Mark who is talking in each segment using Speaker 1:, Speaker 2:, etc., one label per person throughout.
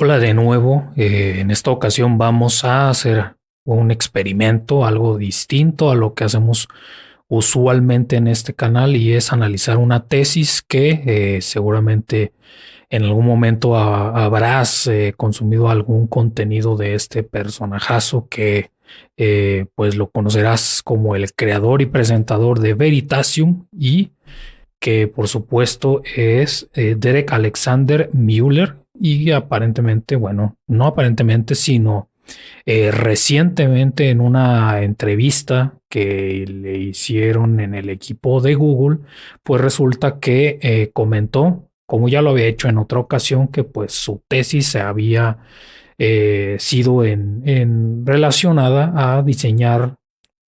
Speaker 1: Hola de nuevo. En esta ocasión vamos a hacer un experimento, algo distinto a lo que hacemos usualmente en este canal, y es analizar una tesis que seguramente en algún momento habrás consumido algún contenido de este personajazo que pues lo conocerás como el creador y presentador de Veritasium, y que por supuesto es Derek Alexander Mueller. Y aparentemente, bueno, no aparentemente, sino recientemente en una entrevista que le hicieron en el equipo de Google, pues resulta que comentó, como ya lo había hecho en otra ocasión, que pues su tesis se había sido relacionada a diseñar,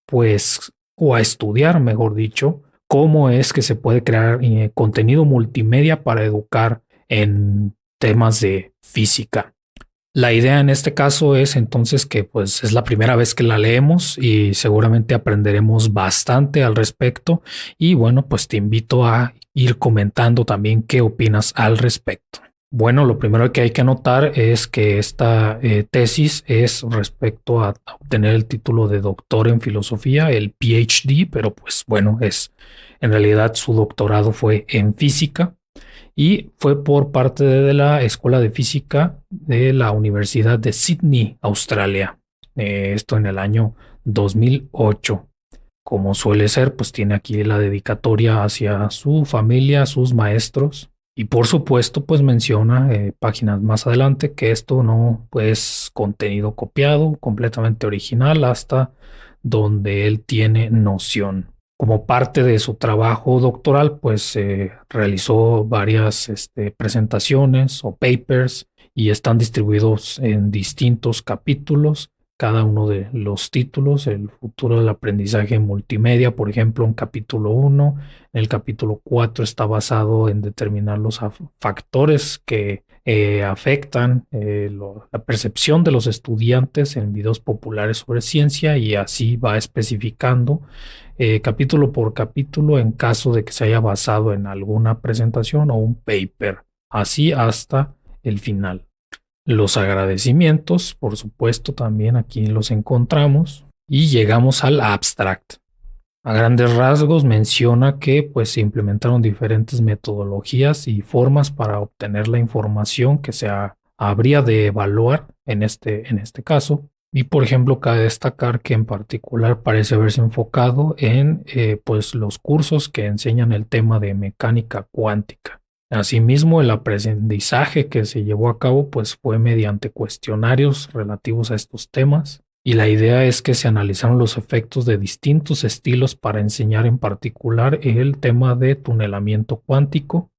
Speaker 1: pues, o a estudiar, mejor dicho, cómo es que se puede crear contenido multimedia para educar en temas de física. La idea en este caso es entonces que pues es la primera vez que la leemos y seguramente aprenderemos bastante al respecto, y bueno, pues te invito a ir comentando también qué opinas al respecto. Bueno, lo primero que hay que notar es que esta tesis es respecto a obtener el título de doctor en filosofía, el PhD, pero pues bueno, en realidad su doctorado fue en física y fue por parte de la Escuela de Física de la Universidad de Sydney, Australia. Esto en el año 2008. Como suele ser, pues tiene aquí la dedicatoria hacia su familia, sus maestros. Y por supuesto, pues menciona páginas más adelante que esto no es contenido copiado, completamente original, hasta donde él tiene noción. Como parte de su trabajo doctoral, pues realizó varias presentaciones o papers, y están distribuidos en distintos capítulos. Cada uno de los títulos: el futuro del aprendizaje multimedia, por ejemplo, en capítulo 1. En el capítulo 4 está basado en determinar los factores que afectan la percepción de los estudiantes en videos populares sobre ciencia, y así va especificando capítulo por capítulo en caso de que se haya basado en alguna presentación o un paper, así hasta el final. Los agradecimientos, por supuesto, también aquí los encontramos, y llegamos al abstract. A grandes rasgos menciona que pues se implementaron diferentes metodologías y formas para obtener la información que habría de evaluar en este caso. Y por ejemplo, cabe destacar que en particular parece haberse enfocado en pues los cursos que enseñan el tema de mecánica cuántica. Asimismo, el aprendizaje que se llevó a cabo pues fue mediante cuestionarios relativos a estos temas, y la idea es que se analizaron los efectos de distintos estilos para enseñar en particular el tema de tunelamiento cuántico.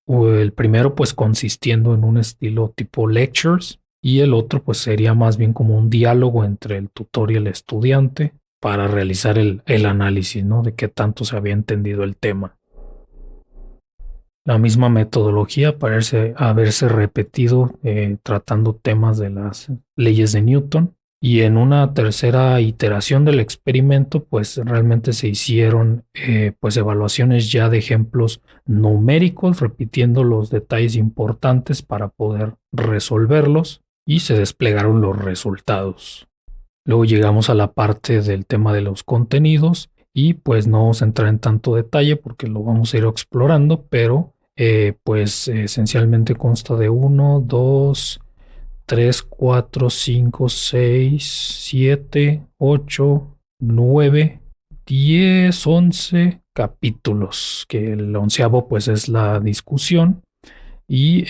Speaker 1: O el primero pues consistiendo en un estilo tipo lectures, y el otro pues sería más bien como un diálogo entre el tutor y el estudiante para realizar el análisis, ¿no? De qué tanto se había entendido el tema. La misma metodología parece haberse repetido tratando temas de las leyes de Newton. Y en una tercera iteración del experimento, pues realmente se hicieron pues evaluaciones ya de ejemplos numéricos, repitiendo los detalles importantes para poder resolverlos, y se desplegaron los resultados. Luego llegamos a la parte del tema de los contenidos, y pues no vamos a entrar en tanto detalle porque lo vamos a ir explorando, pero pues esencialmente consta de uno, 2, 3, 4, 5, 6, 7, 8, 9, 10, 11 capítulos, que el onceavo pues es la discusión, y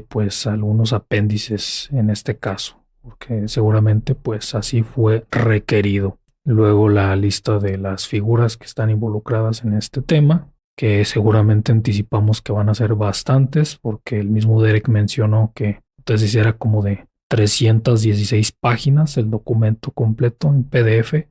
Speaker 1: pues algunos apéndices en este caso, porque seguramente pues así fue requerido. Luego la lista de las figuras que están involucradas en este tema, que seguramente anticipamos que van a ser bastantes, porque el mismo Derek mencionó que entonces era como de 316 páginas el documento completo en PDF,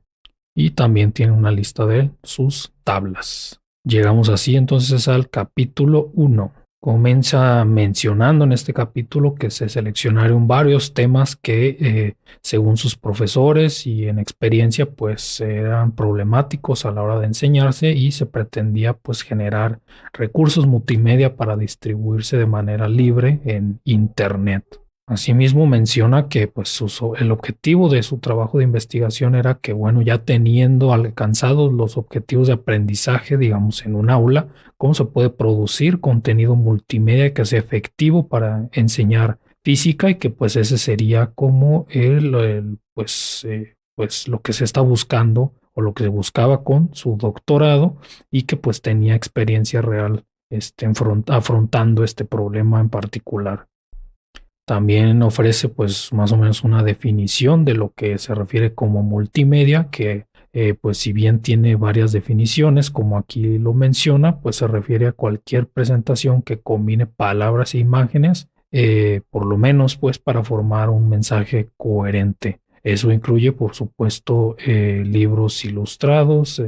Speaker 1: y también tiene una lista de sus tablas. Llegamos así entonces al capítulo 1. Comienza mencionando en este capítulo que se seleccionaron varios temas que, según sus profesores y en experiencia, pues eran problemáticos a la hora de enseñarse, y se pretendía pues generar recursos multimedia para distribuirse de manera libre en Internet. Asimismo menciona que pues el objetivo de su trabajo de investigación era que, bueno, ya teniendo alcanzados los objetivos de aprendizaje, digamos, en un aula, cómo se puede producir contenido multimedia que sea efectivo para enseñar física y que pues ese sería como pues lo que se está buscando o lo que se buscaba con su doctorado y que pues tenía experiencia real afrontando este problema en particular. También ofrece pues más o menos una definición de lo que se refiere como multimedia, que pues si bien tiene varias definiciones, como aquí lo menciona, pues se refiere a cualquier presentación que combine palabras e imágenes, por lo menos pues para formar un mensaje coherente. Eso incluye, por supuesto, libros ilustrados,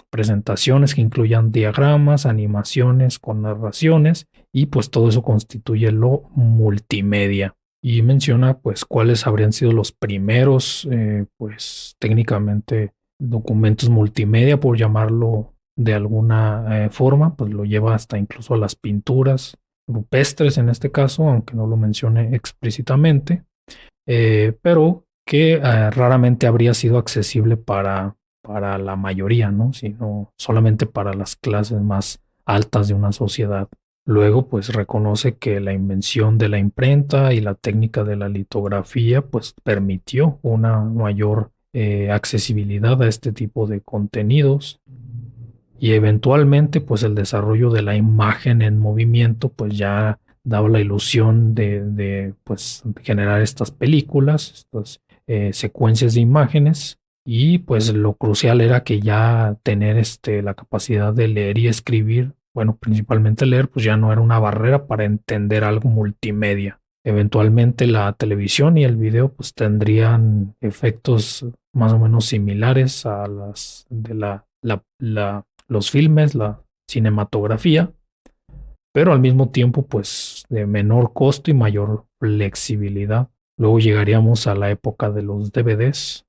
Speaker 1: presentaciones que incluyan diagramas, animaciones con narraciones y pues todo eso constituye lo multimedia. Y menciona pues cuáles habrían sido los primeros, pues técnicamente documentos multimedia, por llamarlo de alguna forma, pues lo lleva hasta incluso a las pinturas rupestres en este caso, aunque no lo mencione explícitamente, pero que raramente habría sido accesible para la mayoría, ¿no? Sino solamente para las clases más altas de una sociedad. Luego, pues reconoce que la invención de la imprenta y la técnica de la litografía, pues permitió una mayor accesibilidad a este tipo de contenidos y eventualmente, pues el desarrollo de la imagen en movimiento, pues ya daba la ilusión pues, generar estas películas, estas secuencias de imágenes. Y pues lo crucial era que ya tener la capacidad de leer y escribir, bueno, principalmente leer, pues ya no era una barrera para entender algo multimedia. Eventualmente la televisión y el video pues tendrían efectos más o menos similares a las de los filmes, la cinematografía, pero al mismo tiempo pues de menor costo y mayor flexibilidad. Luego llegaríamos a la época de los DVDs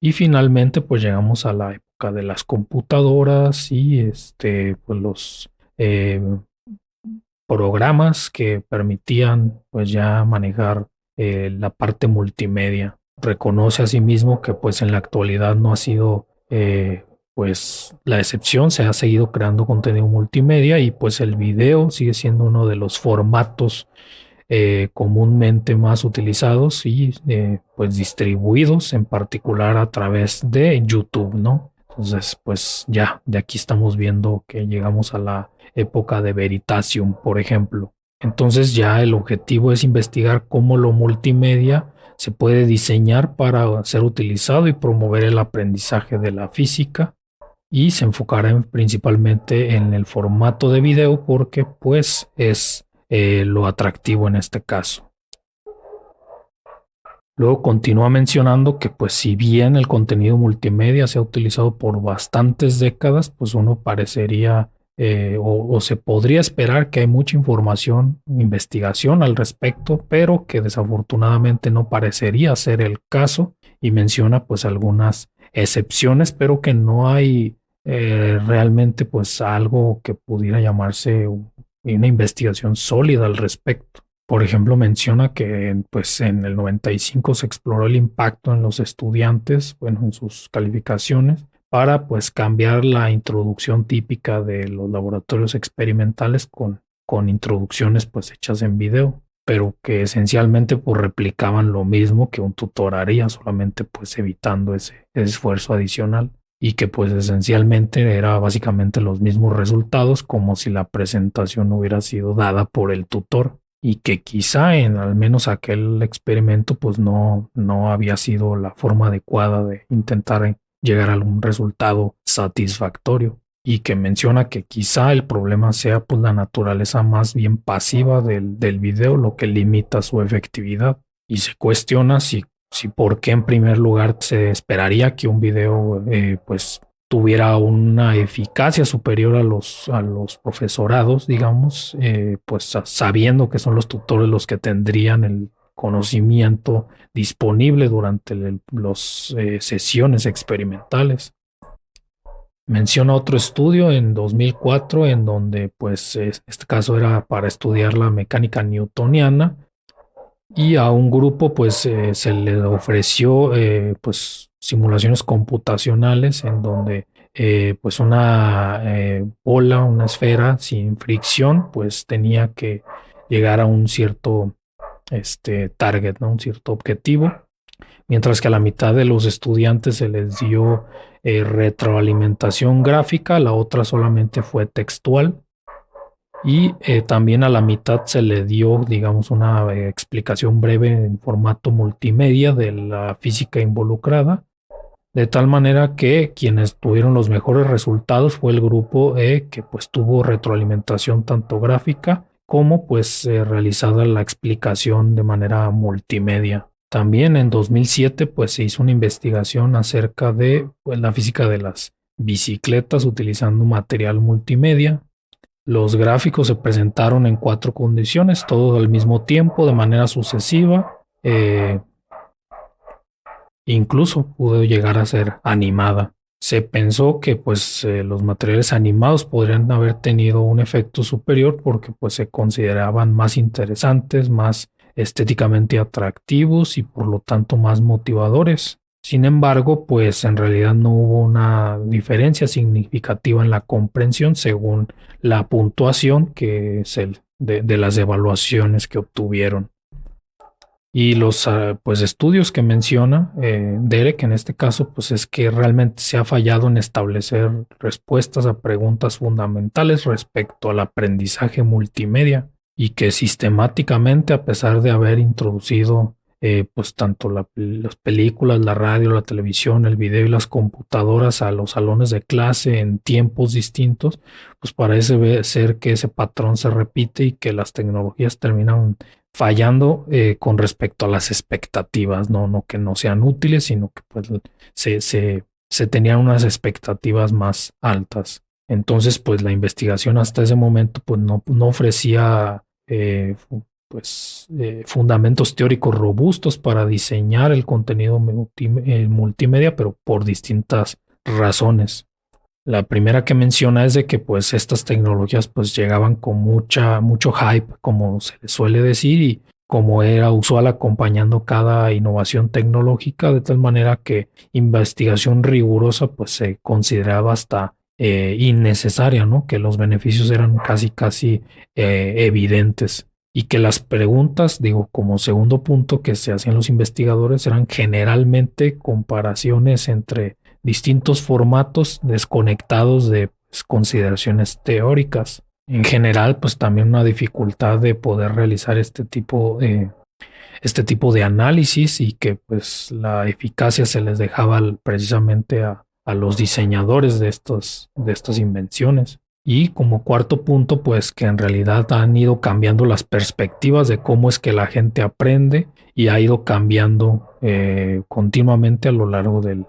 Speaker 1: y finalmente pues llegamos a la época de las computadoras y pues los programas que permitían pues ya manejar la parte multimedia. Reconoce asimismo que pues en la actualidad no ha sido pues la excepción, se ha seguido creando contenido multimedia y pues el video sigue siendo uno de los formatos comúnmente más utilizados y pues distribuidos en particular a través de YouTube, ¿no? Entonces, pues ya de aquí estamos viendo que llegamos a la época de Veritasium, por ejemplo. Entonces ya el objetivo es investigar cómo lo multimedia se puede diseñar para ser utilizado y promover el aprendizaje de la física y se enfocará principalmente en el formato de video porque pues es lo atractivo en este caso. Luego continúa mencionando que pues si bien el contenido multimedia se ha utilizado por bastantes décadas, pues uno parecería o se podría esperar que hay mucha información, investigación al respecto, pero que desafortunadamente no parecería ser el caso y menciona pues algunas excepciones, pero que no hay realmente pues algo que pudiera llamarse una investigación sólida al respecto. Por ejemplo, menciona que pues, en el 95 se exploró el impacto en los estudiantes, bueno, en sus calificaciones, para pues cambiar la introducción típica de los laboratorios experimentales con introducciones pues hechas en video, pero que esencialmente pues replicaban lo mismo que un tutor haría, solamente pues evitando ese esfuerzo adicional y que pues esencialmente era básicamente los mismos resultados como si la presentación hubiera sido dada por el tutor y que quizá en al menos aquel experimento pues no había sido la forma adecuada de intentar llegar a algún resultado satisfactorio y que menciona que quizá el problema sea pues la naturaleza más bien pasiva del video lo que limita su efectividad y se cuestiona si por qué en primer lugar se esperaría que un video pues tuviera una eficacia superior a los profesorados, digamos, pues sabiendo que son los tutores los que tendrían el conocimiento disponible durante las sesiones experimentales. Menciona otro estudio en 2004 en donde, pues, este caso era para estudiar la mecánica newtoniana y a un grupo pues se le ofreció pues simulaciones computacionales en donde pues una bola, una esfera sin fricción pues tenía que llegar a un cierto target, ¿no? Un cierto objetivo, mientras que a la mitad de los estudiantes se les dio retroalimentación gráfica, la otra solamente fue textual. Y también a la mitad se le dio, digamos, una explicación breve en formato multimedia de la física involucrada, de tal manera que quienes tuvieron los mejores resultados fue el grupo que pues tuvo retroalimentación tanto gráfica como pues realizada la explicación de manera multimedia. También en 2007 pues se hizo una investigación acerca de pues, la física de las bicicletas utilizando material multimedia. Los gráficos se presentaron en cuatro condiciones, todos al mismo tiempo, de manera sucesiva. Incluso pudo llegar a ser animada. Se pensó que pues los materiales animados podrían haber tenido un efecto superior porque pues se consideraban más interesantes, más estéticamente atractivos y por lo tanto más motivadores. Sin embargo, pues en realidad no hubo una diferencia significativa en la comprensión según la puntuación que es el de las evaluaciones que obtuvieron. Y los pues estudios que menciona Derek en este caso, pues es que realmente se ha fallado en establecer respuestas a preguntas fundamentales respecto al aprendizaje multimedia y que sistemáticamente, a pesar de haber introducido pues tanto las películas, la radio, la televisión, el video y las computadoras a los salones de clase en tiempos distintos, pues parece ser que ese patrón se repite y que las tecnologías terminan fallando con respecto a las expectativas, no que no sean útiles, sino que pues se tenían unas expectativas más altas. Entonces, pues la investigación hasta ese momento pues no ofrecía fundamentos teóricos robustos para diseñar el contenido multimedia, pero por distintas razones. La primera que menciona es de que pues estas tecnologías pues llegaban con mucho hype, como se le suele decir, y como era usual acompañando cada innovación tecnológica, de tal manera que investigación rigurosa pues se consideraba hasta innecesaria, ¿no? Que los beneficios eran casi evidentes y que las preguntas, digo, como segundo punto que se hacían los investigadores eran generalmente comparaciones entre distintos formatos desconectados de pues, consideraciones teóricas. En general, pues también una dificultad de poder realizar este tipo de análisis y que pues la eficacia se les dejaba precisamente a los diseñadores de estas invenciones. Y como cuarto punto, pues que en realidad han ido cambiando las perspectivas de cómo es que la gente aprende y ha ido cambiando continuamente a lo largo del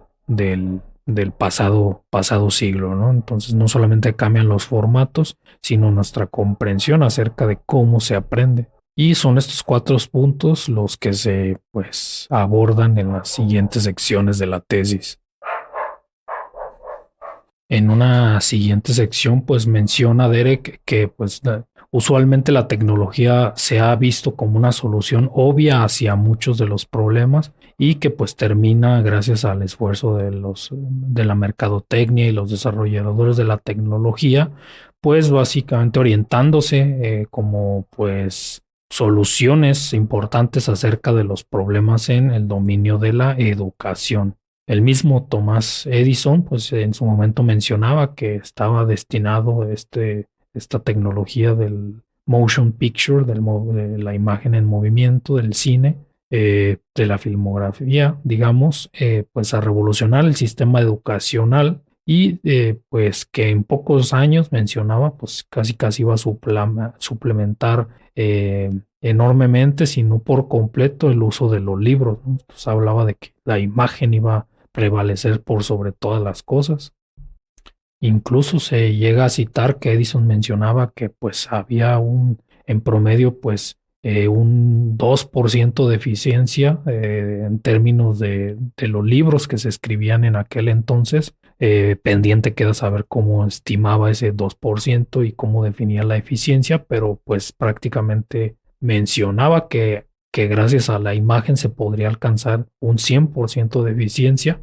Speaker 1: pasado siglo, ¿no? Entonces no solamente cambian los formatos, sino nuestra comprensión acerca de cómo se aprende. Y son estos cuatro puntos los que se pues abordan en las siguientes secciones de la tesis. En una siguiente sección, pues menciona Derek que pues usualmente la tecnología se ha visto como una solución obvia hacia muchos de los problemas y que pues termina gracias al esfuerzo de la mercadotecnia y los desarrolladores de la tecnología, pues básicamente orientándose como pues soluciones importantes acerca de los problemas en el dominio de la educación. El mismo Thomas Edison, pues en su momento mencionaba que estaba destinado esta tecnología del motion picture, de la imagen en movimiento, del cine, de la filmografía, digamos, pues a revolucionar el sistema educacional y pues que en pocos años mencionaba, pues casi iba a suplementar enormemente, si no por completo, el uso de los libros, ¿no? Entonces hablaba de que la imagen iba prevalecer por sobre todas las cosas. Incluso se llega a citar que Edison mencionaba que pues había en promedio pues un 2% de eficiencia en términos de los libros que se escribían en aquel entonces. Pendiente queda saber cómo estimaba ese 2% y cómo definía la eficiencia, pero pues prácticamente mencionaba que gracias a la imagen se podría alcanzar un 100% de eficiencia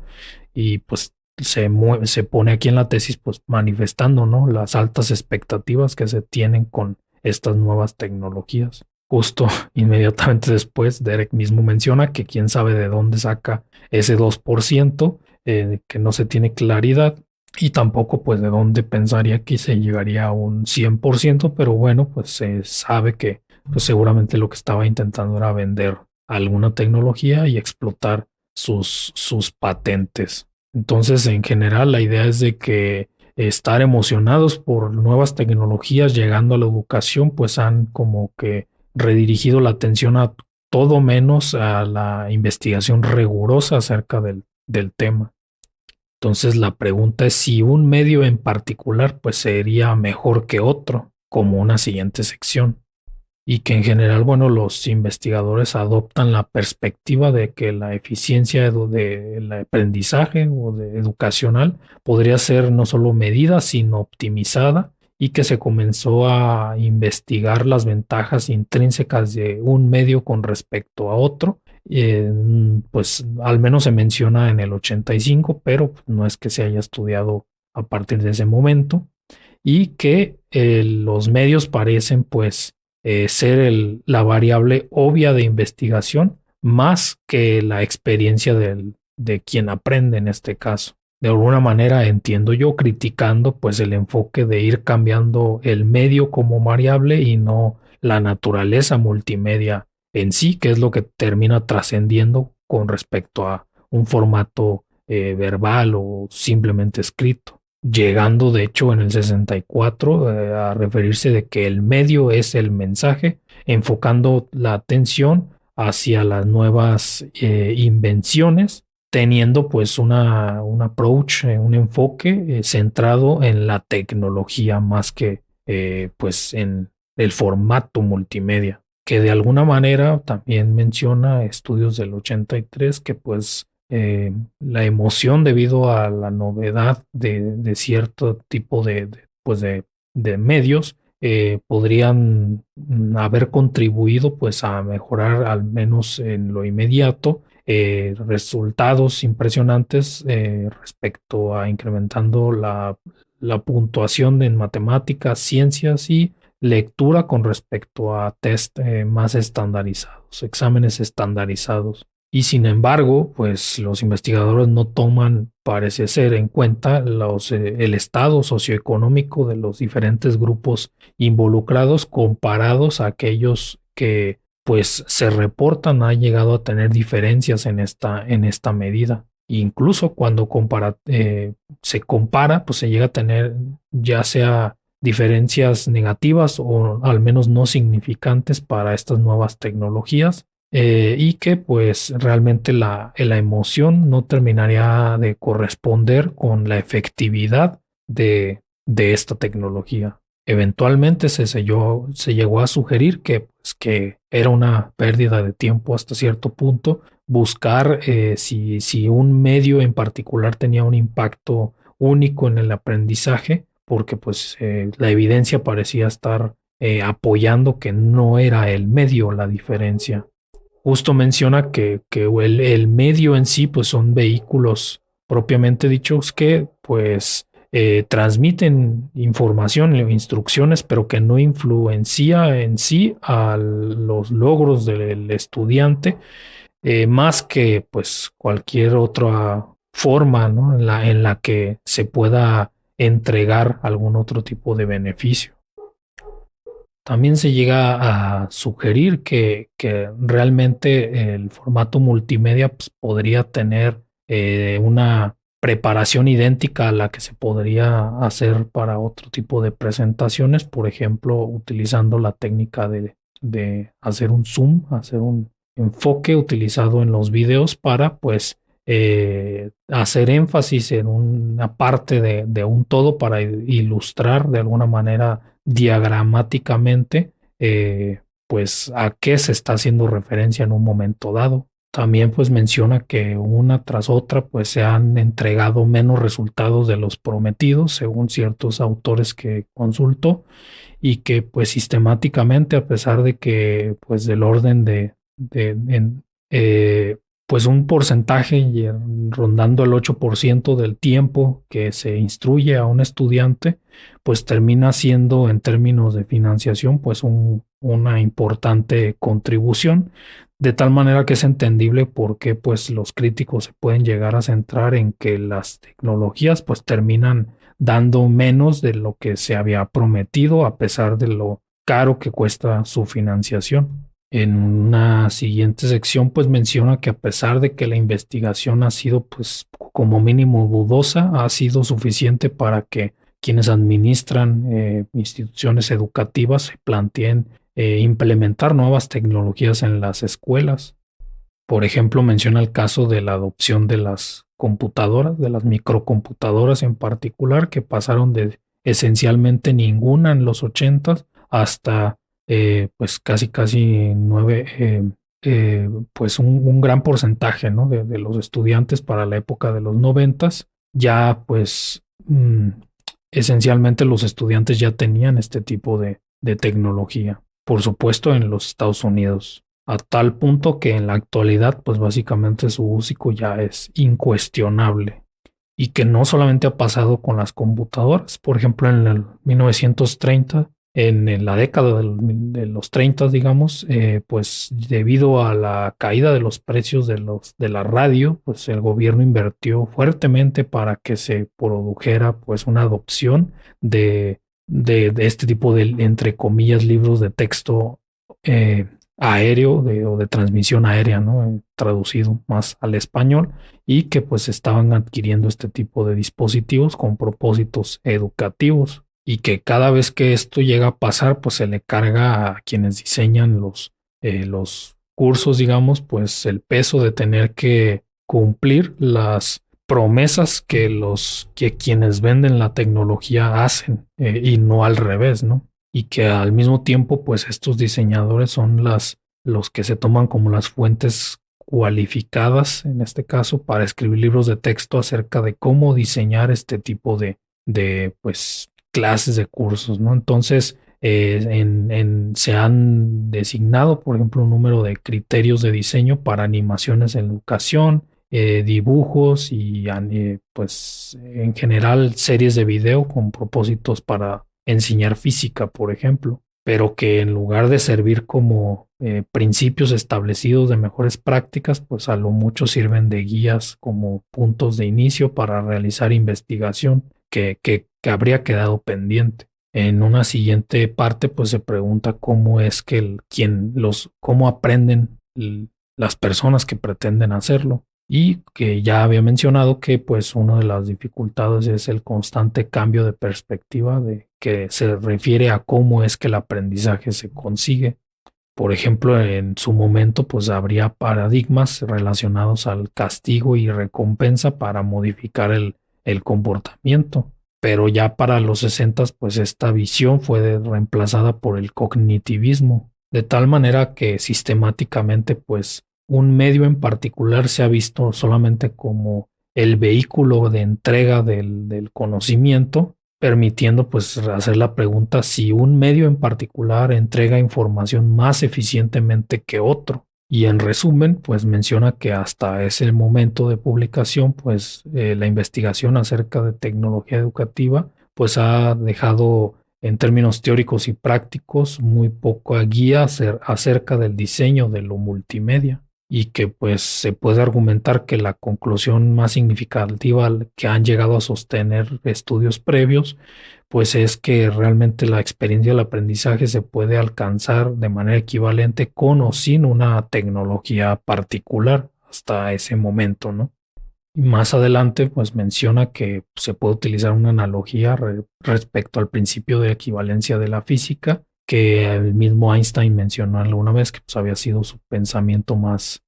Speaker 1: y pues se pone aquí en la tesis pues manifestando, ¿no?, las altas expectativas que se tienen con estas nuevas tecnologías. Justo inmediatamente después, Derek mismo menciona que quién sabe de dónde saca ese 2%, que no se tiene claridad, y tampoco pues de dónde pensaría que se llegaría a un 100%, pero bueno, pues se sabe que pues seguramente lo que estaba intentando era vender alguna tecnología y explotar sus patentes. Entonces, en general, la idea es de que estar emocionados por nuevas tecnologías llegando a la educación, pues han como que redirigido la atención a todo menos a la investigación rigurosa acerca del tema. Entonces la pregunta es si un medio en particular pues sería mejor que otro, como una siguiente sección. Y que en general, bueno, los investigadores adoptan la perspectiva de que la eficiencia del aprendizaje o de educacional podría ser no solo medida, sino optimizada, y que se comenzó a investigar las ventajas intrínsecas de un medio con respecto a otro. Pues al menos se menciona en el 85, pero no es que se haya estudiado a partir de ese momento, y que los medios parecen pues ser la variable obvia de investigación más que la experiencia de quien aprende en este caso. De alguna manera entiendo yo criticando pues el enfoque de ir cambiando el medio como variable y no la naturaleza multimedia en sí, que es lo que termina trascendiendo con respecto a un formato verbal o simplemente escrito, llegando de hecho en el 64 a referirse de que el medio es el mensaje, enfocando la atención hacia las nuevas invenciones, teniendo pues un approach, un enfoque centrado en la tecnología más que pues en el formato multimedia, que de alguna manera también menciona estudios del 83 que pues la emoción debido a la novedad de cierto tipo pues de medios podrían haber contribuido pues a mejorar al menos en lo inmediato resultados impresionantes respecto a incrementando la puntuación en matemáticas, ciencias y lectura con respecto a test más estandarizados, exámenes estandarizados. Y sin embargo, pues los investigadores no toman, parece ser, en cuenta el estado socioeconómico de los diferentes grupos involucrados comparados a aquellos que pues se reportan han llegado a tener diferencias en esta medida. Incluso cuando se compara, pues se llega a tener ya sea diferencias negativas o al menos no significantes para estas nuevas tecnologías, y que pues realmente la emoción no terminaría de corresponder con la efectividad de esta tecnología. Eventualmente se llegó a sugerir que, pues, que era una pérdida de tiempo hasta cierto punto buscar si un medio en particular tenía un impacto único en el aprendizaje, porque pues la evidencia parecía estar apoyando que no era el medio la diferencia. Justo menciona que el medio en sí pues son vehículos propiamente dichos que pues transmiten información o instrucciones, pero que no influencia en sí a los logros del estudiante, más que pues cualquier otra forma, ¿no?, en la que se pueda entregar algún otro tipo de beneficio. También se llega a sugerir que realmente el formato multimedia pues, podría tener una preparación idéntica a la que se podría hacer para otro tipo de presentaciones, por ejemplo, utilizando la técnica de hacer un zoom, hacer un enfoque utilizado en los videos para pues hacer énfasis en una parte de un todo para ilustrar de alguna manera diagramáticamente pues a qué se está haciendo referencia en un momento dado. También pues menciona que una tras otra pues se han entregado menos resultados de los prometidos según ciertos autores que consultó, y que pues sistemáticamente, a pesar de que pues del orden pues un porcentaje rondando el 8% del tiempo que se instruye a un estudiante, pues termina siendo en términos de financiación, pues una importante contribución, de tal manera que es entendible por qué pues los críticos se pueden llegar a centrar en que las tecnologías pues terminan dando menos de lo que se había prometido a pesar de lo caro que cuesta su financiación. En una siguiente sección, pues menciona que a pesar de que la investigación ha sido, pues, como mínimo dudosa, ha sido suficiente para que quienes administran instituciones educativas se planteen implementar nuevas tecnologías en las escuelas. Por ejemplo, menciona el caso de la adopción de las computadoras, de las microcomputadoras en particular, que pasaron de esencialmente ninguna en los 80 hasta pues casi pues un gran porcentaje, ¿no? de los estudiantes para la época de los 90, ya pues esencialmente los estudiantes ya tenían este tipo de tecnología. Por supuesto, en los Estados Unidos a tal punto que en la actualidad, pues básicamente su uso ya es incuestionable y que no solamente ha pasado con las computadoras, por ejemplo, en el 1930, la década de los 30, digamos, pues debido a la caída de los precios de la radio, pues el gobierno invirtió fuertemente para que se produjera pues una adopción de este tipo de, entre comillas, libros de texto aéreo o de transmisión aérea, ¿no? Traducido más al español y que pues estaban adquiriendo este tipo de dispositivos con propósitos educativos y que cada vez que esto llega a pasar pues se le carga a quienes diseñan los cursos, digamos, pues el peso de tener que cumplir las promesas que quienes venden la tecnología hacen y no al revés, ¿no? Y que al mismo tiempo, pues estos diseñadores son los que se toman como las fuentes cualificadas, en este caso, para escribir libros de texto acerca de cómo diseñar este tipo pues, clases de cursos, ¿no? Entonces, se han designado, por ejemplo, un número de criterios de diseño para animaciones en educación, dibujos y, pues, en general, series de video con propósitos para enseñar física, por ejemplo, pero que en lugar de servir como principios establecidos de mejores prácticas, pues a lo mucho sirven de guías como puntos de inicio para realizar investigación que habría quedado pendiente. En una siguiente parte, pues se pregunta cómo es que cómo aprenden las personas que pretenden hacerlo. Y que ya había mencionado que pues una de las dificultades es el constante cambio de perspectiva de que se refiere a cómo es que el aprendizaje se consigue. Por ejemplo, en su momento pues habría paradigmas relacionados al castigo y recompensa para modificar el comportamiento. Pero ya para los 60 pues esta visión fue reemplazada por el cognitivismo, de tal manera que sistemáticamente pues un medio en particular se ha visto solamente como el vehículo de entrega del conocimiento, permitiendo pues hacer la pregunta si un medio en particular entrega información más eficientemente que otro. Y en resumen, pues menciona que hasta ese momento de publicación, pues la investigación acerca de tecnología educativa, pues ha dejado en términos teóricos y prácticos muy poca guía acerca del diseño de lo multimedia y que pues se puede argumentar que la conclusión más significativa que han llegado a sostener estudios previos pues es que realmente la experiencia del aprendizaje se puede alcanzar de manera equivalente con o sin una tecnología particular hasta ese momento, ¿no? Y más adelante, pues menciona que se puede utilizar una analogía respecto al principio de equivalencia de la física, que el mismo Einstein mencionó alguna vez que pues, había sido su pensamiento más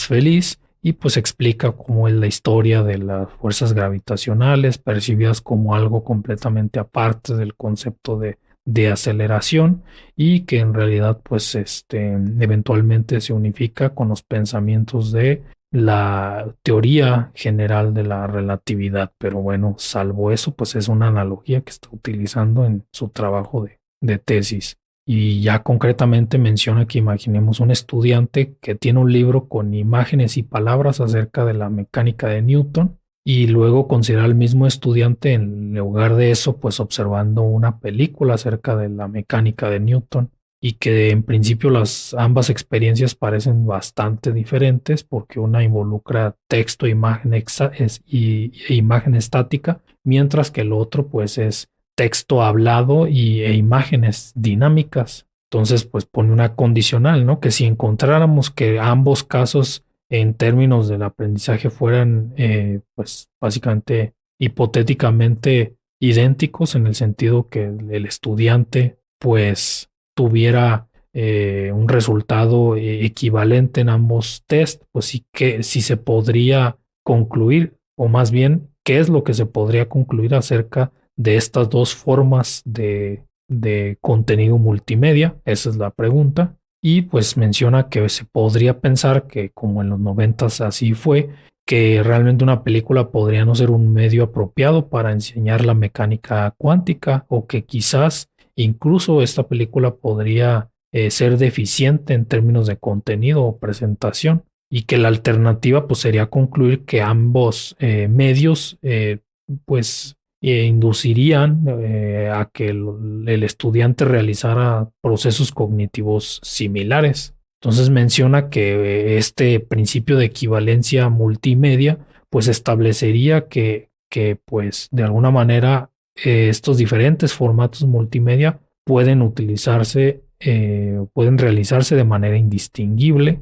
Speaker 1: feliz y pues explica cómo es la historia de las fuerzas gravitacionales percibidas como algo completamente aparte del concepto de aceleración y que en realidad pues eventualmente se unifica con los pensamientos de la teoría general de la relatividad, pero bueno, salvo eso, pues es una analogía que está utilizando en su trabajo de tesis. Y ya concretamente menciona que imaginemos un estudiante que tiene un libro con imágenes y palabras acerca de la mecánica de Newton y luego considera al mismo estudiante en lugar de eso pues observando una película acerca de la mecánica de Newton y que en principio las ambas experiencias parecen bastante diferentes porque una involucra texto, e imagen estática, mientras que el otro pues es texto hablado e imágenes dinámicas. Entonces, pues pone una condicional, ¿no? Que si encontráramos que ambos casos en términos del aprendizaje fueran, pues básicamente hipotéticamente idénticos en el sentido que el estudiante, pues tuviera un resultado equivalente en ambos test, pues sí que sí se podría concluir, o más bien, ¿qué es lo que se podría concluir acerca de estas dos formas de contenido multimedia? Esa es la pregunta. Y pues menciona que se podría pensar que como en los noventas así fue, que realmente una película podría no ser un medio apropiado para enseñar la mecánica cuántica o que quizás incluso esta película podría ser deficiente en términos de contenido o presentación y que la alternativa pues sería concluir que ambos medios pues inducirían a que el estudiante realizara procesos cognitivos similares. Entonces menciona que este principio de equivalencia multimedia pues establecería que pues de alguna manera estos diferentes formatos multimedia pueden utilizarse, pueden realizarse de manera indistinguible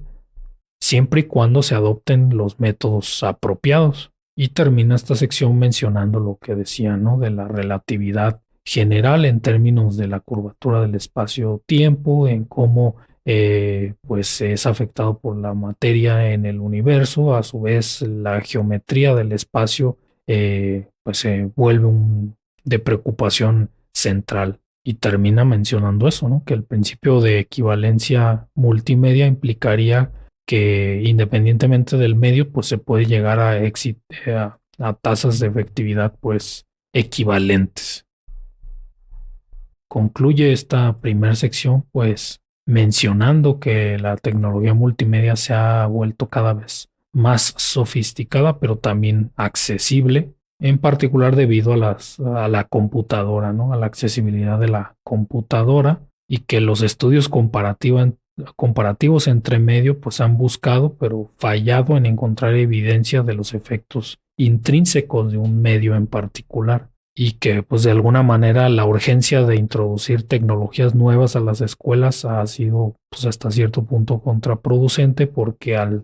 Speaker 1: siempre y cuando se adopten los métodos apropiados. Y termina esta sección mencionando lo que decía, ¿no? De la relatividad general en términos de la curvatura del espacio-tiempo, en cómo pues es afectado por la materia en el universo, a su vez la geometría del espacio pues se vuelve de preocupación central y termina mencionando eso, ¿no? Que el principio de equivalencia multimedia implicaría que independientemente del medio, pues se puede llegar a tasas de efectividad pues equivalentes. Concluye esta primera sección pues mencionando que la tecnología multimedia se ha vuelto cada vez más sofisticada, pero también accesible, en particular debido a la computadora, ¿no? A la accesibilidad de la computadora y que los estudios comparativos entre medio pues han buscado, pero fallado en encontrar evidencia de los efectos intrínsecos de un medio en particular y que pues de alguna manera la urgencia de introducir tecnologías nuevas a las escuelas ha sido pues hasta cierto punto contraproducente porque al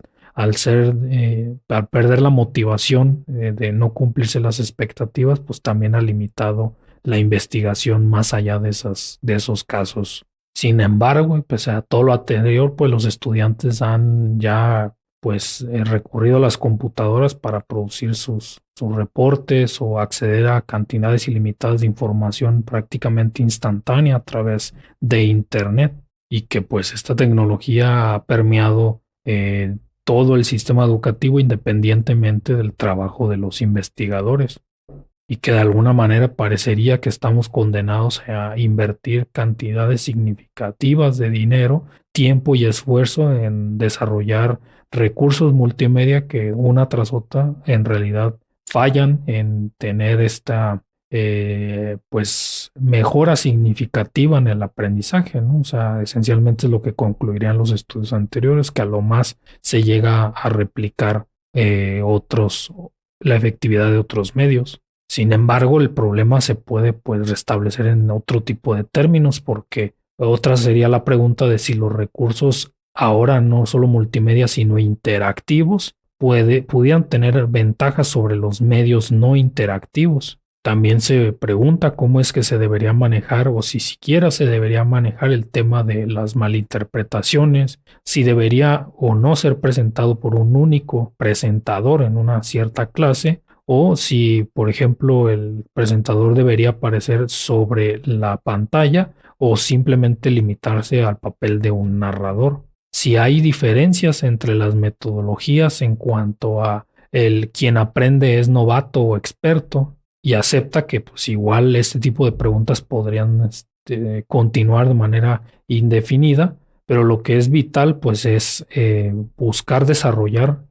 Speaker 1: perder la motivación de no cumplirse las expectativas, pues también ha limitado la investigación más allá de esos casos. Sin embargo, y pese a todo lo anterior, pues los estudiantes han ya pues recurrido a las computadoras para producir sus reportes o acceder a cantidades ilimitadas de información prácticamente instantánea a través de Internet y que pues esta tecnología ha permeado todo el sistema educativo independientemente del trabajo de los investigadores y que de alguna manera parecería que estamos condenados a invertir cantidades significativas de dinero, tiempo y esfuerzo en desarrollar recursos multimedia que una tras otra en realidad fallan en tener esta pues mejora significativa en el aprendizaje, ¿no? O sea, esencialmente es lo que concluirían los estudios anteriores, que a lo más se llega a replicar la efectividad de otros medios. Sin embargo, el problema se puede pues restablecer en otro tipo de términos porque otra sería la pregunta de si los recursos ahora no solo multimedia sino interactivos pudieran tener ventajas sobre los medios no interactivos. También se pregunta cómo es que se debería manejar o si siquiera se debería manejar el tema de las malinterpretaciones, si debería o no ser presentado por un único presentador en una cierta clase o si, por ejemplo, el presentador debería aparecer sobre la pantalla o simplemente limitarse al papel de un narrador. Si hay diferencias entre las metodologías en cuanto a el quien aprende es novato o experto y acepta que pues igual este tipo de preguntas podrían continuar de manera indefinida, pero lo que es vital pues es buscar desarrollar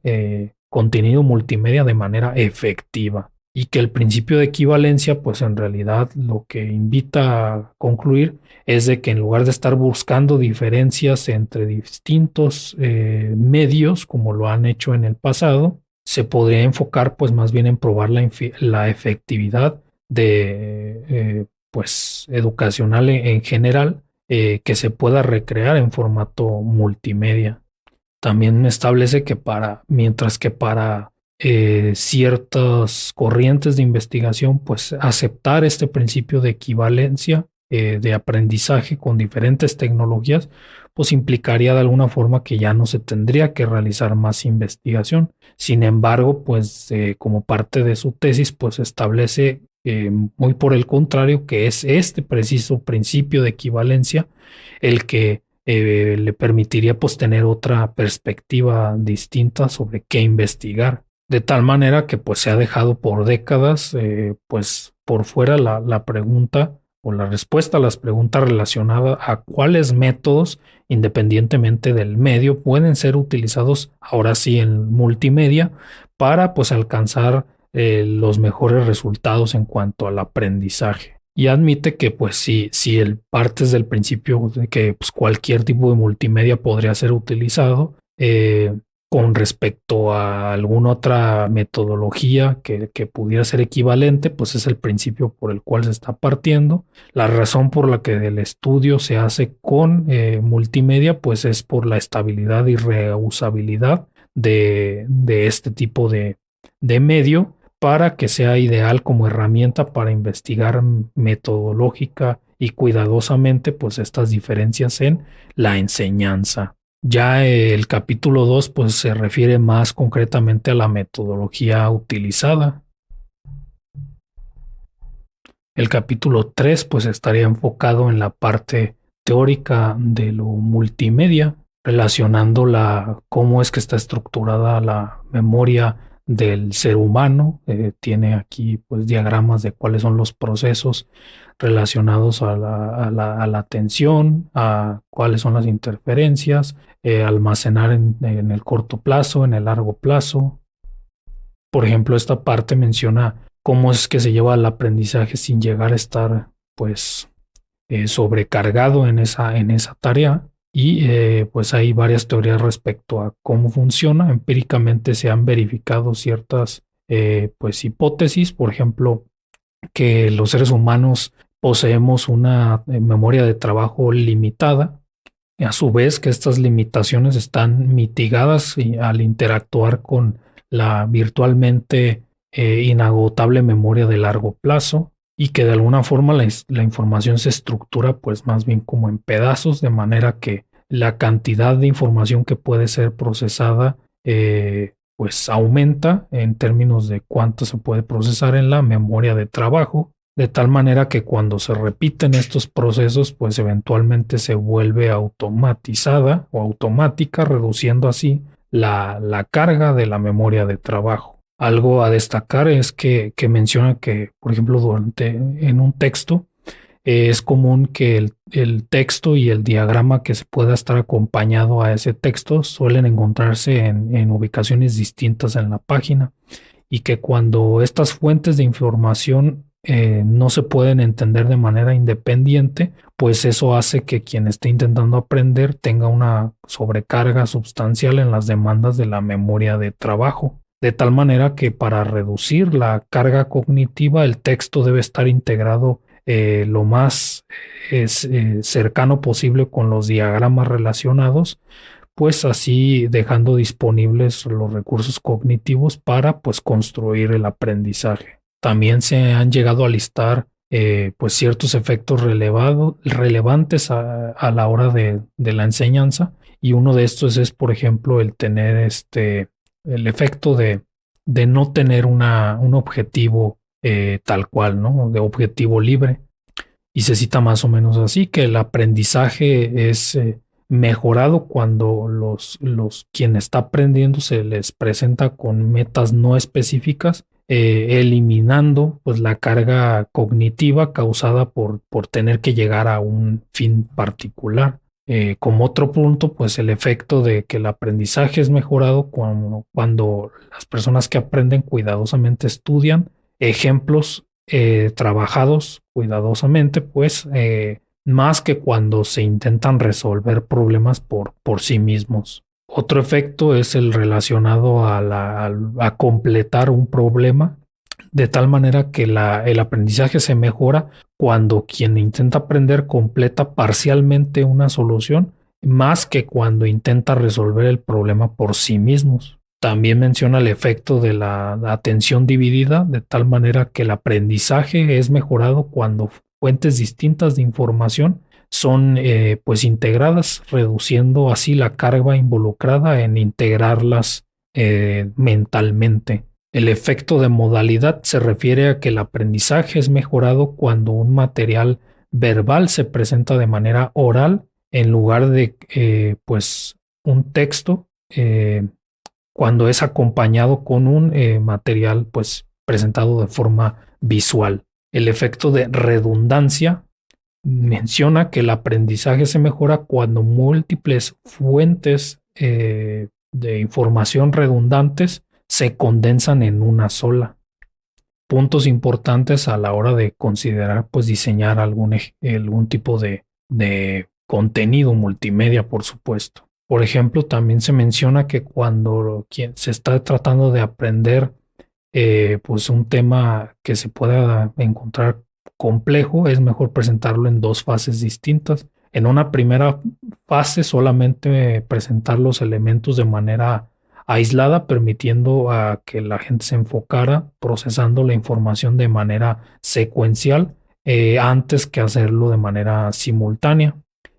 Speaker 1: contenido multimedia de manera efectiva y que el principio de equivalencia pues en realidad lo que invita a concluir es de que en lugar de estar buscando diferencias entre distintos medios como lo han hecho en el pasado, se podría enfocar pues más bien en probar la efectividad de pues educacional en general que se pueda recrear en formato multimedia. También establece que mientras que para ciertas corrientes de investigación, pues aceptar este principio de equivalencia de aprendizaje con diferentes tecnologías, pues implicaría de alguna forma que ya no se tendría que realizar más investigación. Sin embargo, pues como parte de su tesis, pues establece muy por el contrario que es este preciso principio de equivalencia el que le permitiría pues tener otra perspectiva distinta sobre qué investigar. De tal manera que pues se ha dejado por décadas pues por fuera la pregunta o la respuesta a las preguntas relacionadas a cuáles métodos, independientemente del medio, pueden ser utilizados ahora sí en multimedia para pues alcanzar los mejores resultados en cuanto al aprendizaje. Y admite que pues si el partes del principio de que pues, cualquier tipo de multimedia podría ser utilizado, con respecto a alguna otra metodología que pudiera ser equivalente, pues es el principio por el cual se está partiendo. La razón por la que el estudio se hace con multimedia, pues es por la estabilidad y reusabilidad de este tipo de medio para que sea ideal como herramienta para investigar metodológica y cuidadosamente pues estas diferencias en la enseñanza. Ya el capítulo 2 pues se refiere más concretamente a la metodología utilizada. El capítulo 3 pues estaría enfocado en la parte teórica de lo multimedia, relacionando cómo es que está estructurada la memoria del ser humano. Tiene aquí pues diagramas de cuáles son los procesos relacionados a la atención, a cuáles son las interferencias, almacenar en el corto plazo, en el largo plazo. Por ejemplo, esta parte menciona cómo es que se lleva el aprendizaje sin llegar a estar pues sobrecargado en esa tarea y pues hay varias teorías respecto a cómo funciona. Empíricamente se han verificado ciertas pues hipótesis, por ejemplo, que los seres humanos poseemos una memoria de trabajo limitada y a su vez que estas limitaciones están mitigadas al interactuar con la virtualmente inagotable memoria de largo plazo y que de alguna forma la información se estructura pues más bien como en pedazos, de manera que la cantidad de información que puede ser procesada pues aumenta en términos de cuánto se puede procesar en la memoria de trabajo, de tal manera que cuando se repiten estos procesos pues eventualmente se vuelve automatizada o automática, reduciendo así la carga de la memoria de trabajo. Algo a destacar es que menciona que, por ejemplo, en un texto es común que el texto y el diagrama que se pueda estar acompañado a ese texto suelen encontrarse en ubicaciones distintas en la página y que cuando estas fuentes de información no se pueden entender de manera independiente, pues eso hace que quien esté intentando aprender tenga una sobrecarga sustancial en las demandas de la memoria de trabajo. De tal manera que para reducir la carga cognitiva, el texto debe estar integrado lo más cercano posible con los diagramas relacionados, pues así dejando disponibles los recursos cognitivos para pues construir el aprendizaje. También se han llegado a listar pues ciertos efectos relevantes a la hora de la enseñanza y uno de estos es por ejemplo el tener el efecto de no tener un objetivo tal cual, ¿no? De objetivo libre. Y se cita más o menos así, que el aprendizaje es mejorado cuando quien está aprendiendo se les presenta con metas no específicas eliminando pues la carga cognitiva causada por tener que llegar a un fin particular. Como otro punto, pues el efecto de que el aprendizaje es mejorado cuando las personas que aprenden cuidadosamente estudian ejemplos trabajados cuidadosamente, pues más que cuando se intentan resolver problemas por sí mismos. Otro efecto es el relacionado a completar un problema, de tal manera que el aprendizaje se mejora cuando quien intenta aprender completa parcialmente una solución, más que cuando intenta resolver el problema por sí mismos. También menciona el efecto de la atención dividida, de tal manera que el aprendizaje es mejorado cuando fuentes distintas de información son pues integradas, reduciendo así la carga involucrada en integrarlas mentalmente. El efecto de modalidad se refiere a que el aprendizaje es mejorado cuando un material verbal se presenta de manera oral en lugar de pues un texto, cuando es acompañado con un material pues presentado de forma visual. El efecto de redundancia menciona que el aprendizaje se mejora cuando múltiples fuentes de información redundantes se condensan en una sola. Puntos importantes a la hora de considerar, pues, diseñar algún tipo de contenido multimedia, por supuesto. Por ejemplo, también se menciona que cuando se está tratando de aprender pues un tema que se pueda encontrar complejo, es mejor presentarlo en dos fases distintas. En una primera fase solamente presentar los elementos de manera aislada, permitiendo a que la gente se enfocara procesando la información de manera secuencial antes que hacerlo de manera simultánea.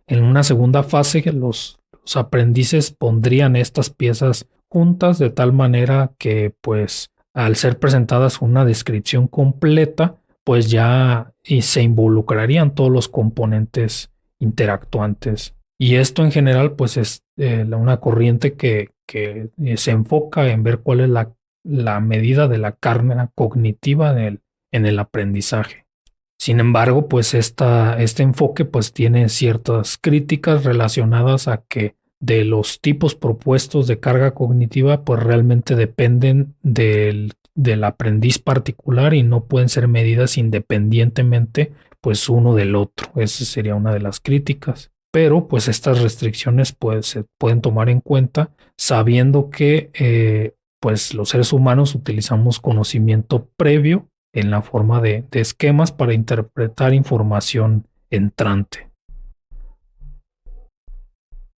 Speaker 1: En una segunda fase, los aprendices pondrían estas piezas juntas de tal manera que pues al ser presentadas una descripción completa, pues ya se involucrarían todos los componentes interactuantes. Y esto en general, pues es una corriente que se enfoca en ver cuál es la medida de la carga cognitiva en el aprendizaje. Sin embargo, pues este enfoque pues tiene ciertas críticas relacionadas a que de los tipos propuestos de carga cognitiva pues realmente dependen del aprendiz particular y no pueden ser medidas independientemente pues uno del otro. Esa sería una de las críticas. Pero pues estas restricciones pues, se pueden tomar en cuenta sabiendo que pues los seres humanos utilizamos conocimiento previo en la forma de esquemas para interpretar información entrante.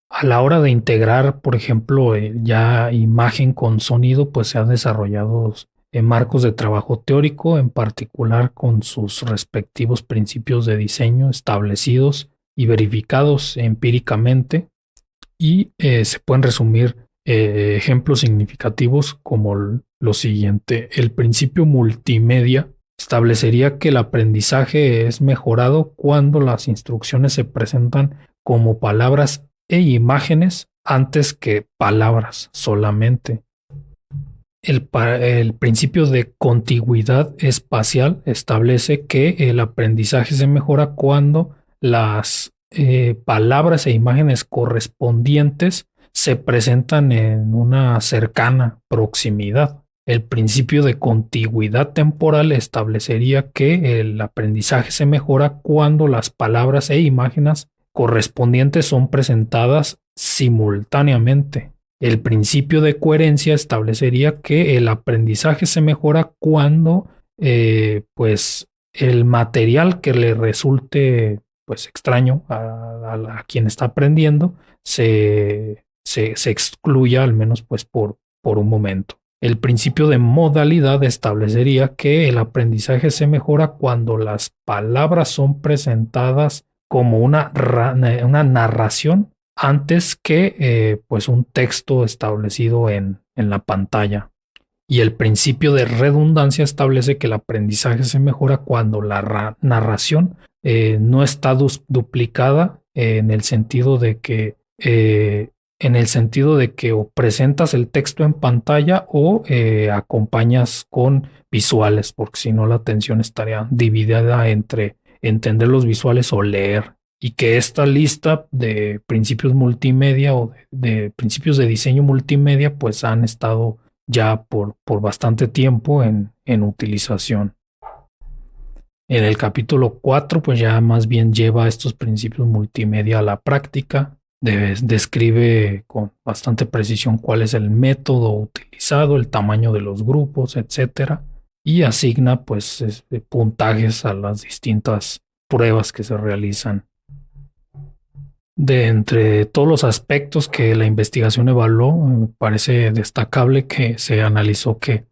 Speaker 1: A la hora de integrar, por ejemplo, ya imagen con sonido, pues se han desarrollado marcos de trabajo teórico, en particular con sus respectivos principios de diseño establecidos y verificados empíricamente, y se pueden resumir ejemplos significativos como lo siguiente. El principio multimedia establecería que el aprendizaje es mejorado cuando las instrucciones se presentan como palabras e imágenes antes que palabras solamente. El principio de contigüidad espacial establece que el aprendizaje se mejora cuando las palabras e imágenes correspondientes se presentan en una cercana proximidad. El principio de contigüidad temporal establecería que el aprendizaje se mejora cuando las palabras e imágenes correspondientes son presentadas simultáneamente. El principio de coherencia establecería que el aprendizaje se mejora cuando pues el material que le resulte pues extraño a quien está aprendiendo se excluya al menos pues por un momento. El principio de modalidad establecería que el aprendizaje se mejora cuando las palabras son presentadas como una narración antes que pues un texto establecido en la pantalla. Y el principio de redundancia establece que el aprendizaje se mejora cuando la narración no está duplicada en el sentido de que en el sentido de que o presentas el texto en pantalla o acompañas con visuales, porque si no la atención estaría dividida entre entender los visuales o leer. Y que esta lista de principios multimedia o de principios de diseño multimedia pues han estado ya por bastante tiempo en utilización. En el capítulo 4 pues ya más bien lleva estos principios multimedia a la práctica, describe con bastante precisión cuál es el método utilizado, el tamaño de los grupos, etcétera, y asigna pues puntajes a las distintas pruebas que se realizan. De entre todos los aspectos que la investigación evaluó, me parece destacable que se analizó que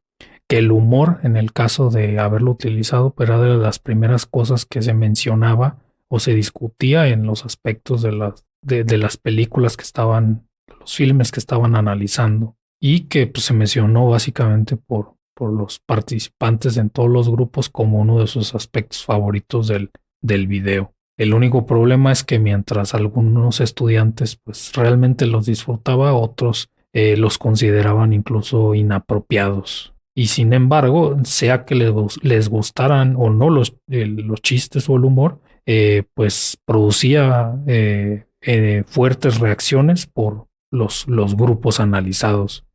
Speaker 1: el humor, en el caso de haberlo utilizado, pues era de las primeras cosas que se mencionaba o se discutía en los aspectos de las películas que estaban, los filmes que estaban analizando, y que pues, se mencionó básicamente por los participantes en todos los grupos como uno de sus aspectos favoritos del video. El único problema es que mientras algunos estudiantes pues realmente los disfrutaba, otros los consideraban incluso inapropiados. Y sin embargo, sea que les gustaran o no los chistes o el humor, pues producía fuertes reacciones por los grupos analizados.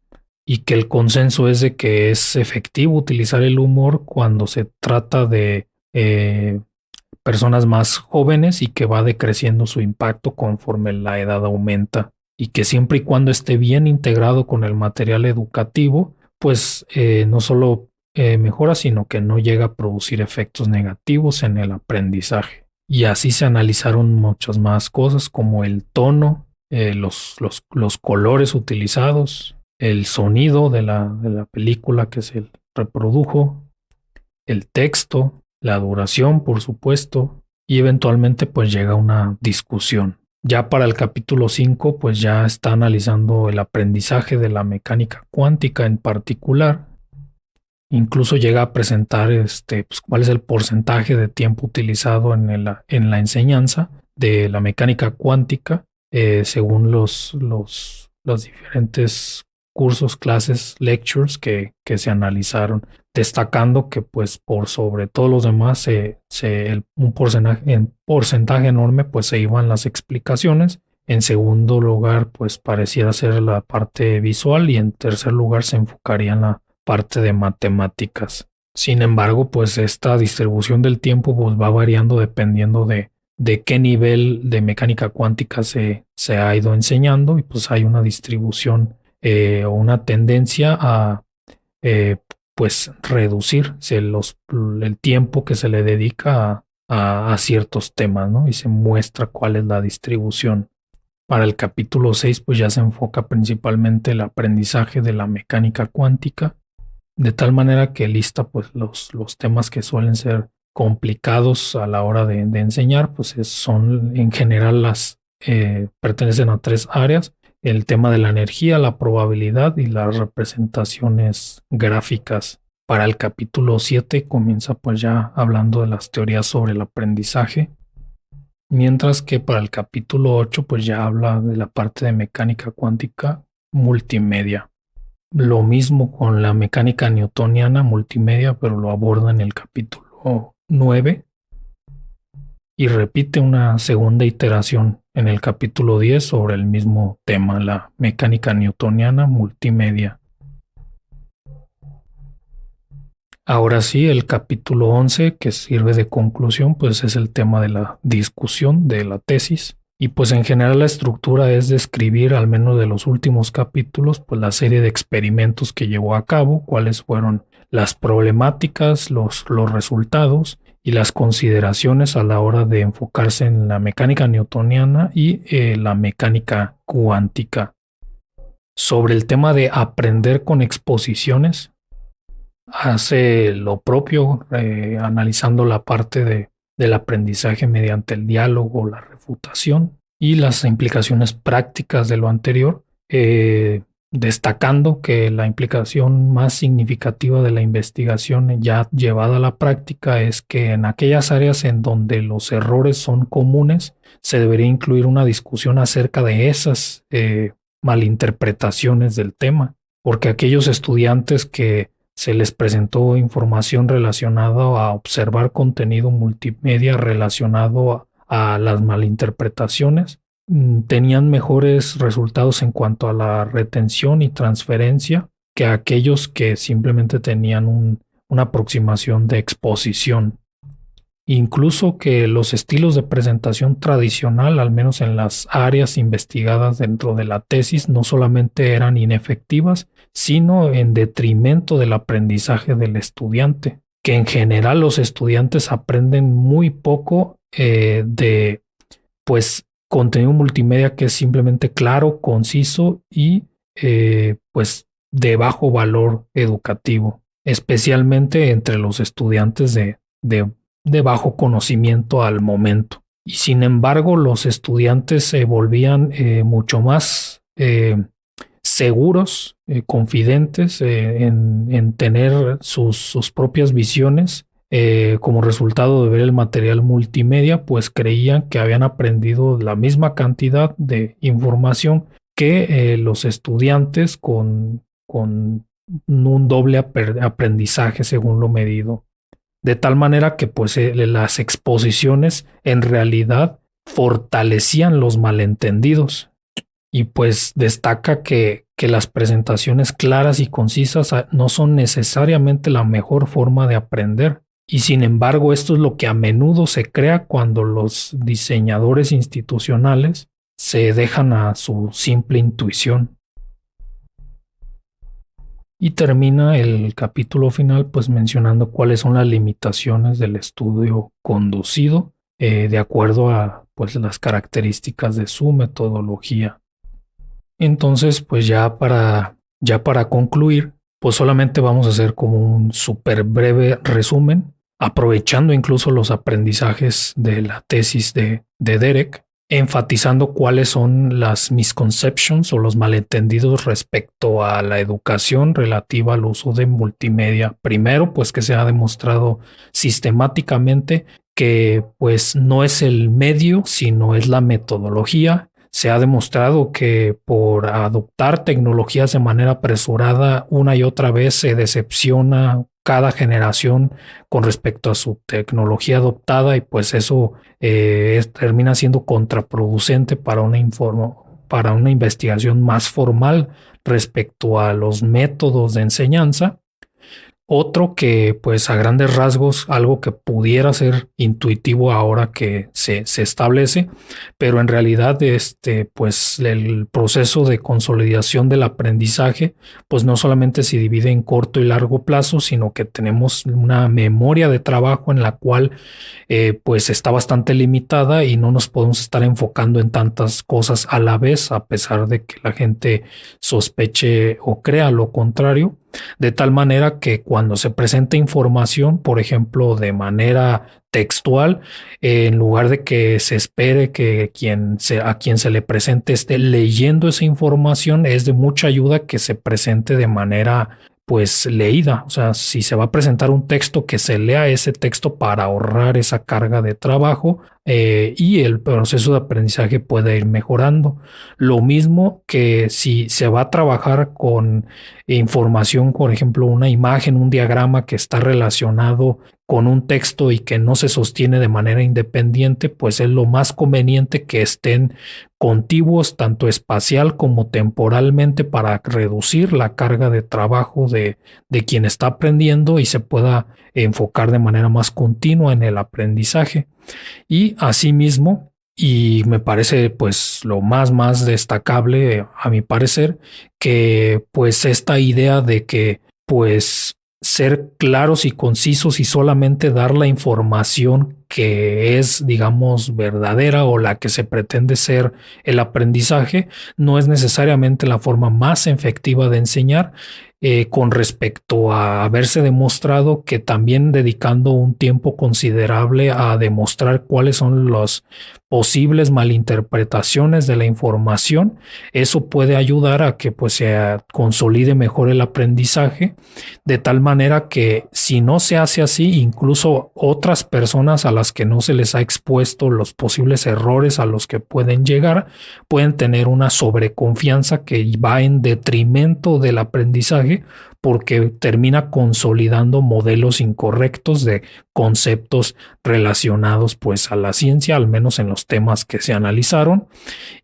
Speaker 1: Y que el consenso es de que es efectivo utilizar el humor cuando se trata de personas más jóvenes y que va decreciendo su impacto conforme la edad aumenta. Y que siempre y cuando esté bien integrado con el material educativo, pues no solo mejora, sino que no llega a producir efectos negativos en el aprendizaje. Y así se analizaron muchas más cosas como el tono, los colores utilizados, el sonido de la película que se reprodujo, el texto, la duración, por supuesto, y eventualmente pues llega una discusión. Ya para el capítulo 5 pues ya está analizando el aprendizaje de la mecánica cuántica en particular. Incluso llega a presentar pues, cuál es el porcentaje de tiempo utilizado en la enseñanza de la mecánica cuántica según los diferentes cursos, clases, lectures que se analizaron, destacando que pues por sobre todos los demás un porcentaje enorme pues se iban las explicaciones. En segundo lugar pues pareciera ser la parte visual y en tercer lugar se enfocaría en la parte de matemáticas. Sin embargo pues esta distribución del tiempo pues va variando dependiendo de qué nivel de mecánica cuántica se ha ido enseñando y pues hay una distribución o una tendencia a pues reducir el tiempo que se le dedica a ciertos temas, ¿no? Y se muestra cuál es la distribución. Para el capítulo 6 pues ya se enfoca principalmente el aprendizaje de la mecánica cuántica, de tal manera que lista pues los temas que suelen ser complicados a la hora de enseñar, pues son en general pertenecen a tres áreas: el tema de la energía, la probabilidad y las representaciones gráficas. Para el capítulo 7 comienza pues ya hablando de las teorías sobre el aprendizaje, mientras que para el capítulo 8 pues ya habla de la parte de mecánica cuántica multimedia. Lo mismo con la mecánica newtoniana multimedia, pero lo aborda en el capítulo 9 y repite una segunda iteración en el capítulo 10 sobre el mismo tema, la mecánica newtoniana multimedia. Ahora sí, el capítulo 11, que sirve de conclusión, pues es el tema de la discusión de la tesis. Y pues en general la estructura es describir, al menos de los últimos capítulos, pues la serie de experimentos que llevó a cabo, cuáles fueron las problemáticas, los resultados y las consideraciones a la hora de enfocarse en la mecánica newtoniana y la mecánica cuántica. Sobre el tema de aprender con exposiciones, hace lo propio, analizando la parte del aprendizaje mediante el diálogo, la refutación y las implicaciones prácticas de lo anterior, destacando que la implicación más significativa de la investigación ya llevada a la práctica es que en aquellas áreas en donde los errores son comunes, se debería incluir una discusión acerca de esas malinterpretaciones del tema, porque aquellos estudiantes que se les presentó información relacionada a observar contenido multimedia relacionado a las malinterpretaciones, tenían mejores resultados en cuanto a la retención y transferencia que aquellos que simplemente tenían una aproximación de exposición. Incluso que los estilos de presentación tradicional, al menos en las áreas investigadas dentro de la tesis, no solamente eran inefectivas, sino en detrimento del aprendizaje del estudiante, que en general los estudiantes aprenden muy poco de pues contenido multimedia que es simplemente claro, conciso y pues de bajo valor educativo, especialmente entre los estudiantes de bajo conocimiento al momento. Y sin embargo, los estudiantes se volvían mucho más seguros, confidentes en tener sus propias visiones. Como resultado de ver el material multimedia, pues creían que habían aprendido la misma cantidad de información que los estudiantes con un doble aprendizaje según lo medido. De tal manera que pues las exposiciones en realidad fortalecían los malentendidos. Y pues destaca que las presentaciones claras y concisas no son necesariamente la mejor forma de aprender. Y sin embargo, esto es lo que a menudo se crea cuando los diseñadores institucionales se dejan a su simple intuición. Y termina el capítulo final pues mencionando cuáles son las limitaciones del estudio conducido de acuerdo a pues las características de su metodología. Entonces pues ya para concluir pues solamente vamos a hacer como un súper breve resumen aprovechando incluso los aprendizajes de la tesis de Derek, enfatizando cuáles son las misconceptions o los malentendidos respecto a la educación relativa al uso de multimedia. Primero, pues que se ha demostrado sistemáticamente que pues no es el medio, sino es la metodología. Se ha demostrado que por adoptar tecnologías de manera apresurada una y otra vez se decepciona cada generación con respecto a su tecnología adoptada y pues eso termina siendo contraproducente para para una investigación más formal respecto a los métodos de enseñanza. Otro que, pues a grandes rasgos, algo que pudiera ser intuitivo ahora que se establece, pero en realidad pues el proceso de consolidación del aprendizaje, pues no solamente se divide en corto y largo plazo, sino que tenemos una memoria de trabajo en la cual pues está bastante limitada y no nos podemos estar enfocando en tantas cosas a la vez, a pesar de que la gente sospeche o crea lo contrario. De tal manera que cuando se presenta información, por ejemplo, de manera textual, en lugar de que se espere que a quien se le presente esté leyendo esa información, es de mucha ayuda que se presente de manera pues leída. O sea, si se va a presentar un texto, que se lea ese texto para ahorrar esa carga de trabajo y el proceso de aprendizaje puede ir mejorando. Lo mismo que si se va a trabajar con información, por ejemplo, una imagen, un diagrama que está relacionado con un texto y que no se sostiene de manera independiente, pues es lo más conveniente que estén contiguos tanto espacial como temporalmente para reducir la carga de trabajo de quien está aprendiendo y se pueda enfocar de manera más continua en el aprendizaje. Y asimismo, y me parece pues lo más destacable a mi parecer, que pues esta idea de que pues ser claros y concisos y solamente dar la información que es, digamos, verdadera o la que se pretende ser el aprendizaje, no es necesariamente la forma más efectiva de enseñar, con respecto a haberse demostrado que también dedicando un tiempo considerable a demostrar cuáles son los posibles malinterpretaciones de la información. Eso puede ayudar a que pues se consolide mejor el aprendizaje, de tal manera que si no se hace así, incluso otras personas a las que no se les ha expuesto los posibles errores a los que pueden llegar, pueden tener una sobreconfianza que va en detrimento del aprendizaje, porque termina consolidando modelos incorrectos de conceptos relacionados pues a la ciencia, al menos en los temas que se analizaron,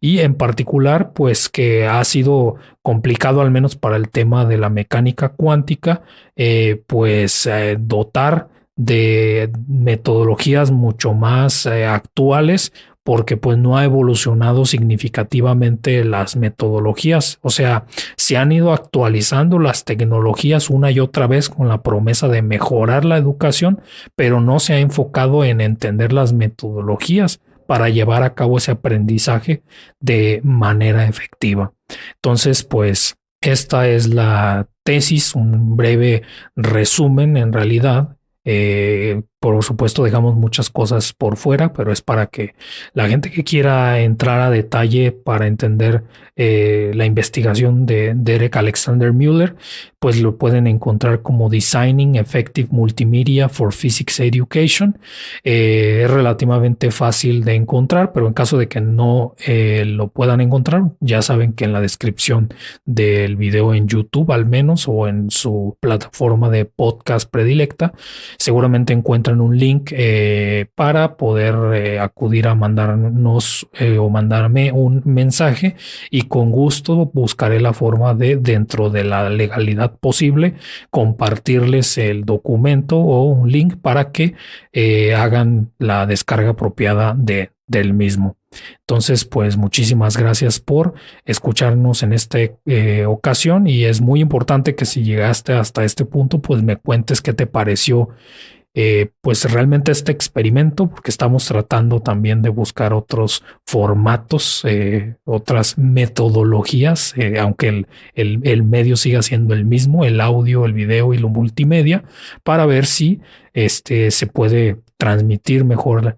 Speaker 1: y en particular pues que ha sido complicado, al menos para el tema de la mecánica cuántica, dotar de metodologías mucho más actuales, porque pues no ha evolucionado significativamente las metodologías. O sea, se han ido actualizando las tecnologías una y otra vez con la promesa de mejorar la educación, pero no se ha enfocado en entender las metodologías para llevar a cabo ese aprendizaje de manera efectiva. Entonces, pues esta es la tesis, un breve resumen en realidad. Por supuesto, dejamos muchas cosas por fuera, pero es para que la gente que quiera entrar a detalle para entender la investigación de Derek Alexander Muller, pues lo pueden encontrar como Designing Effective Multimedia for Physics Education. Es relativamente fácil de encontrar, pero en caso de que no lo puedan encontrar, ya saben que en la descripción del video en YouTube, al menos, o en su plataforma de podcast predilecta, seguramente encuentran un link para poder acudir a mandarnos o mandarme un mensaje, y con gusto buscaré la forma de, dentro de la legalidad posible, compartirles el documento o un link para que hagan la descarga apropiada del mismo. Entonces, pues muchísimas gracias por escucharnos en esta ocasión, y es muy importante que si llegaste hasta este punto, pues me cuentes qué te pareció pues realmente este experimento, porque estamos tratando también de buscar otros formatos, otras metodologías, aunque el medio siga siendo el mismo, el audio, el video y lo multimedia, para ver si se puede transmitir mejor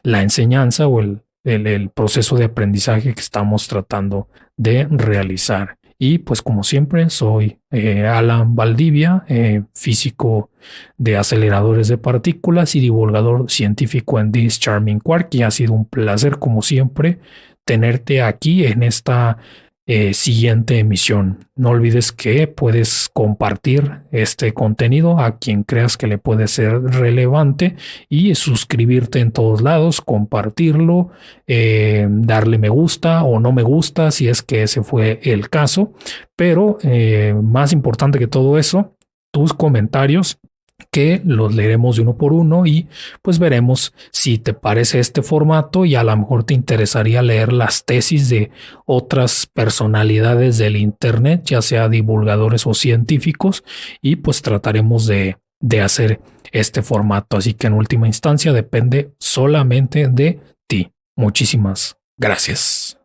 Speaker 1: la enseñanza o el proceso de aprendizaje que estamos tratando de realizar. Y pues como siempre, soy Alan Valdivia, físico de aceleradores de partículas y divulgador científico en This Charming Quark, y ha sido un placer como siempre tenerte aquí en esta siguiente emisión. No olvides que puedes compartir este contenido a quien creas que le puede ser relevante, y suscribirte en todos lados, compartirlo, darle me gusta o no me gusta si es que ese fue el caso. Pero más importante que todo eso, tus comentarios, que los leeremos de uno por uno, y pues veremos si te parece este formato, y a lo mejor te interesaría leer las tesis de otras personalidades del internet, ya sea divulgadores o científicos, y pues trataremos de hacer este formato. Así que en última instancia depende solamente de ti. Muchísimas gracias.